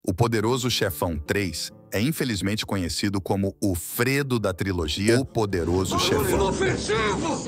O Poderoso Chefão 3 é infelizmente conhecido como o Fredo da trilogia O Poderoso Chefão. Inofensivo!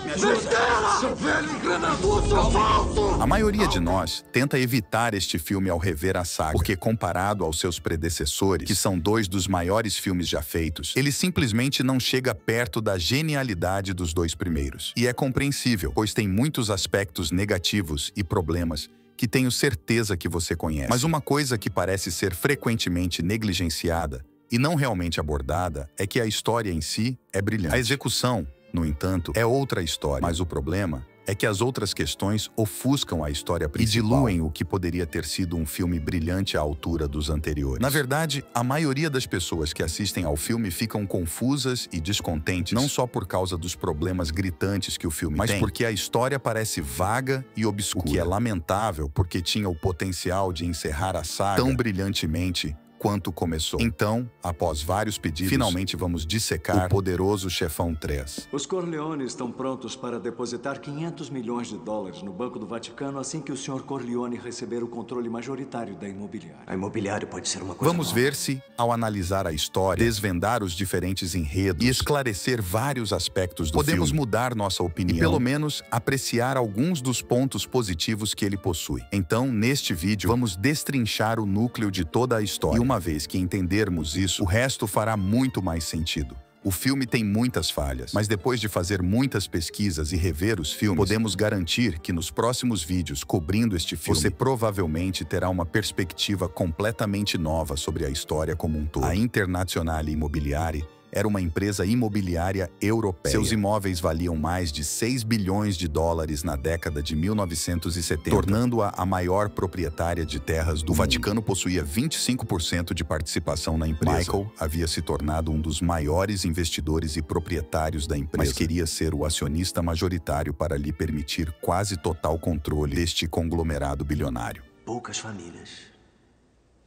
Besteira! Seu velho engranador, seu falso! A maioria de nós tenta evitar este filme ao rever a saga, porque comparado aos seus predecessores, que são dois dos maiores filmes já feitos, ele simplesmente não chega perto da genialidade dos dois primeiros. E é compreensível, pois tem muitos aspectos negativos e problemas que tenho certeza que você conhece. Mas uma coisa que parece ser frequentemente negligenciada e não realmente abordada é que a história em si é brilhante. A execução, no entanto, é outra história, mas o problema é que as outras questões ofuscam a história principal e diluem o que poderia ter sido um filme brilhante à altura dos anteriores. Na verdade, a maioria das pessoas que assistem ao filme ficam confusas e descontentes, não só por causa dos problemas gritantes que o filme tem, mas porque a história parece vaga e obscura, o que é lamentável porque tinha o potencial de encerrar a saga tão brilhantemente quanto começou. Então, após vários pedidos, finalmente vamos dissecar o Poderoso Chefão 3. Os Corleone estão prontos para depositar 500 milhões de dólares no Banco do Vaticano assim que o Sr. Corleone receber o controle majoritário da imobiliária. A imobiliária pode ser uma coisa Vamos nova. ver se, ao analisar a história, desvendar os diferentes enredos e esclarecer vários aspectos do podemos filme, mudar nossa opinião e, pelo menos, apreciar alguns dos pontos positivos que ele possui. Então, neste vídeo, vamos destrinchar o núcleo de toda a história. E uma vez que entendermos isso, o resto fará muito mais sentido. O filme tem muitas falhas, mas depois de fazer muitas pesquisas e rever os filmes, podemos garantir que nos próximos vídeos cobrindo este filme, você provavelmente terá uma perspectiva completamente nova sobre a história como um todo. A Internazionale Immobiliare era uma empresa imobiliária europeia. Seus imóveis valiam mais de 6 bilhões de dólares na década de 1970, tornando-a a maior proprietária de terras do mundo. O Vaticano possuía 25% de participação na empresa. Michael havia se tornado um dos maiores investidores e proprietários da empresa, mas queria ser o acionista majoritário para lhe permitir quase total controle deste conglomerado bilionário. Poucas famílias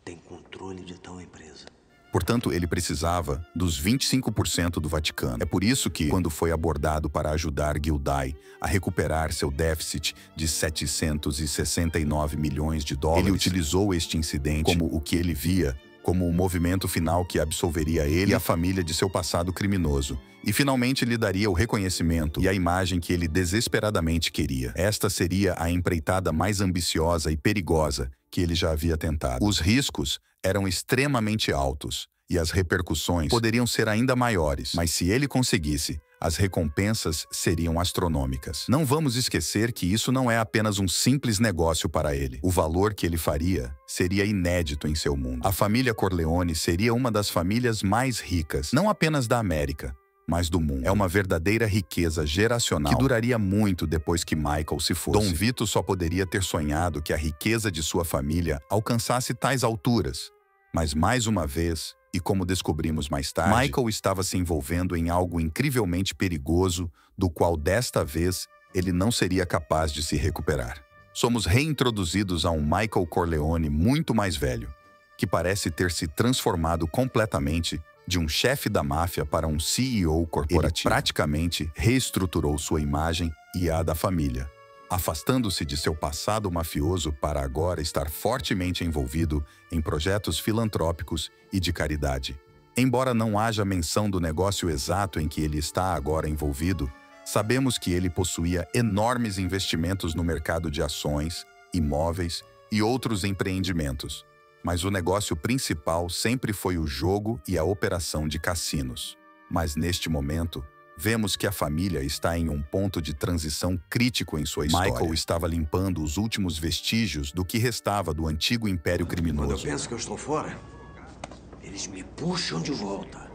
têm controle de tal empresa. Portanto, ele precisava dos 25% do Vaticano. É por isso que, quando foi abordado para ajudar Gildai a recuperar seu déficit de 769 milhões de dólares, ele utilizou este incidente como o que ele via como o movimento final que absolveria ele e a família de seu passado criminoso, e finalmente lhe daria o reconhecimento e a imagem que ele desesperadamente queria. Esta seria a empreitada mais ambiciosa e perigosa que ele já havia tentado. Os riscos eram extremamente altos e as repercussões poderiam ser ainda maiores, mas se ele conseguisse, as recompensas seriam astronômicas. Não vamos esquecer que isso não é apenas um simples negócio para ele. O valor que ele faria seria inédito em seu mundo. A família Corleone seria uma das famílias mais ricas, não apenas da América, mas do mundo. É uma verdadeira riqueza geracional que duraria muito depois que Michael se fosse. Dom Vito só poderia ter sonhado que a riqueza de sua família alcançasse tais alturas. Mas mais uma vez, e como descobrimos mais tarde, Michael estava se envolvendo em algo incrivelmente perigoso, do qual desta vez ele não seria capaz de se recuperar. Somos reintroduzidos a um Michael Corleone muito mais velho, que parece ter se transformado completamente de um chefe da máfia para um CEO corporativo. Ele praticamente reestruturou sua imagem e a da família, afastando-se de seu passado mafioso para agora estar fortemente envolvido em projetos filantrópicos e de caridade. Embora não haja menção do negócio exato em que ele está agora envolvido, sabemos que ele possuía enormes investimentos no mercado de ações, imóveis e outros empreendimentos. Mas o negócio principal sempre foi o jogo e a operação de cassinos. Mas neste momento, vemos que a família está em um ponto de transição crítico em sua história. Michael estava limpando os últimos vestígios do que restava do antigo império criminoso. Quando eu penso que eu estou fora, eles me puxam de volta.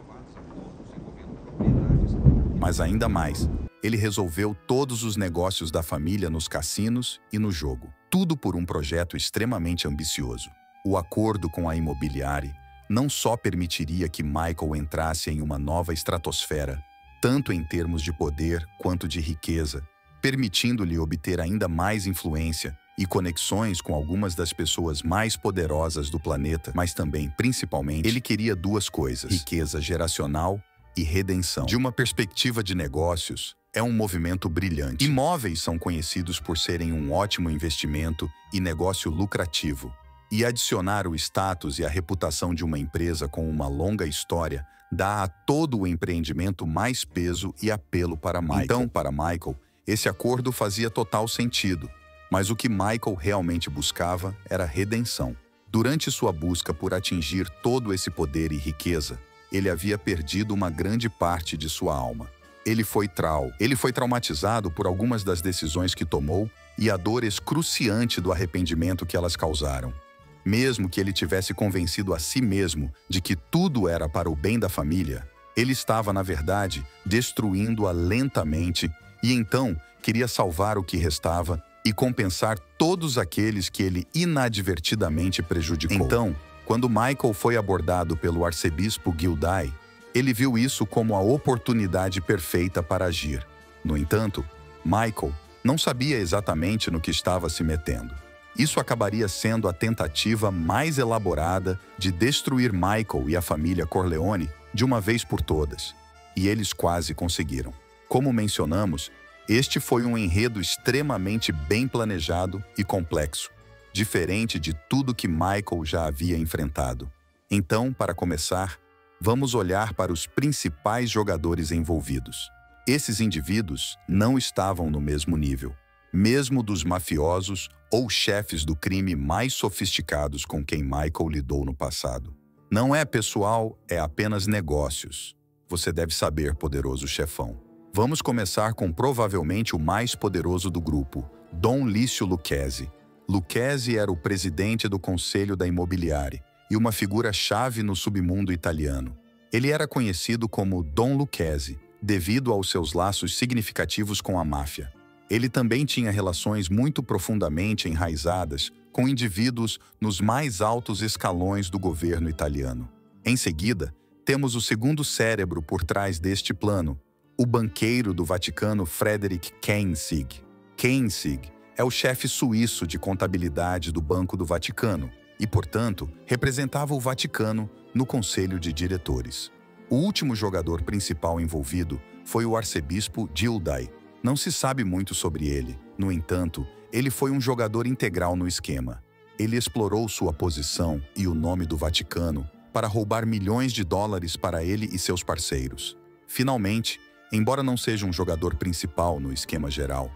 Mas ainda mais, ele resolveu todos os negócios da família nos cassinos e no jogo. Tudo por um projeto extremamente ambicioso. O acordo com a imobiliária não só permitiria que Michael entrasse em uma nova estratosfera, tanto em termos de poder quanto de riqueza, permitindo-lhe obter ainda mais influência e conexões com algumas das pessoas mais poderosas do planeta, mas também, principalmente, ele queria duas coisas: riqueza geracional e redenção. De uma perspectiva de negócios, é um movimento brilhante. Imóveis são conhecidos por serem um ótimo investimento e negócio lucrativo, E adicionar o status e a reputação de uma empresa com uma longa história dá a todo o empreendimento mais peso e apelo para Michael. Então, para Michael, esse acordo fazia total sentido, mas o que Michael realmente buscava era redenção. Durante sua busca por atingir todo esse poder e riqueza, ele havia perdido uma grande parte de sua alma. Ele foi traumatizado por algumas das decisões que tomou e a dor excruciante do arrependimento que elas causaram. Mesmo que ele tivesse convencido a si mesmo de que tudo era para o bem da família, ele estava, na verdade, destruindo-a lentamente e então queria salvar o que restava e compensar todos aqueles que ele inadvertidamente prejudicou. Então, quando Michael foi abordado pelo arcebispo Gildai, ele viu isso como a oportunidade perfeita para agir. No entanto, Michael não sabia exatamente no que estava se metendo. Isso acabaria sendo a tentativa mais elaborada de destruir Michael e a família Corleone de uma vez por todas. E eles quase conseguiram. Como mencionamos, este foi um enredo extremamente bem planejado e complexo, diferente de tudo que Michael já havia enfrentado. Então, para começar, vamos olhar para os principais jogadores envolvidos. Esses indivíduos não estavam no mesmo nível, mesmo dos mafiosos ou chefes do crime mais sofisticados com quem Michael lidou no passado. Não é pessoal, é apenas negócios. Você deve saber, poderoso chefão. Vamos começar com provavelmente o mais poderoso do grupo, Dom Lício Lucchesi. Lucchesi era o presidente do Conselho da Imobiliare e uma figura-chave no submundo italiano. Ele era conhecido como Dom Lucchesi, devido aos seus laços significativos com a máfia. Ele também tinha relações muito profundamente enraizadas com indivíduos nos mais altos escalões do governo italiano. Em seguida, temos o segundo cérebro por trás deste plano, o banqueiro do Vaticano Frederick Keynsig. Keynsig é o chefe suíço de contabilidade do Banco do Vaticano e, portanto, representava o Vaticano no Conselho de Diretores. O último jogador principal envolvido foi o arcebispo Gildai. Não se sabe muito sobre ele. No entanto, ele foi um jogador integral no esquema. Ele explorou sua posição e o nome do Vaticano para roubar milhões de dólares para ele e seus parceiros. Finalmente, embora não seja um jogador principal no esquema geral,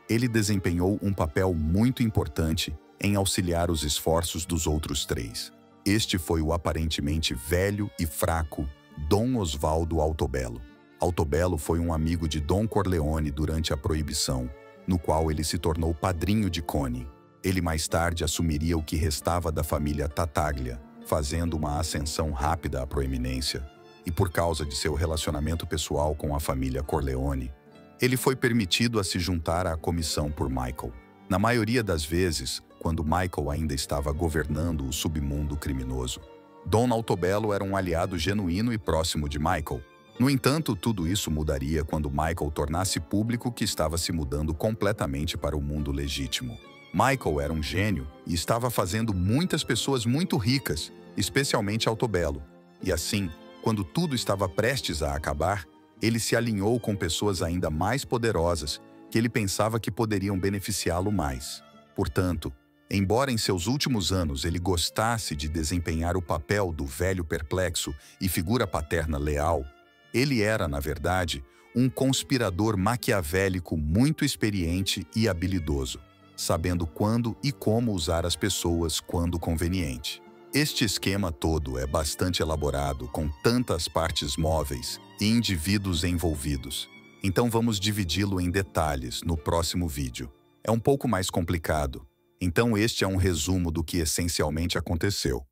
ele desempenhou um papel muito importante em auxiliar os esforços dos outros três. Este foi o aparentemente velho e fraco Dom Osvaldo Altobello. Altobello foi um amigo de Don Corleone durante a Proibição, no qual ele se tornou padrinho de Connie. Ele mais tarde assumiria o que restava da família Tattaglia, fazendo uma ascensão rápida à proeminência. E por causa de seu relacionamento pessoal com a família Corleone, ele foi permitido a se juntar à comissão por Michael. Na maioria das vezes, quando Michael ainda estava governando o submundo criminoso, Dom Altobello era um aliado genuíno e próximo de Michael. No entanto, tudo isso mudaria quando Michael tornasse público que estava se mudando completamente para o mundo legítimo. Michael era um gênio e estava fazendo muitas pessoas muito ricas, especialmente Altobello. E assim, quando tudo estava prestes a acabar, ele se alinhou com pessoas ainda mais poderosas que ele pensava que poderiam beneficiá-lo mais. Portanto, embora em seus últimos anos ele gostasse de desempenhar o papel do velho perplexo e figura paterna leal, ele era, na verdade, um conspirador maquiavélico muito experiente e habilidoso, sabendo quando e como usar as pessoas quando conveniente. Este esquema todo é bastante elaborado, com tantas partes móveis e indivíduos envolvidos. Então vamos dividi-lo em detalhes no próximo vídeo. É um pouco mais complicado. Então este é um resumo do que essencialmente aconteceu.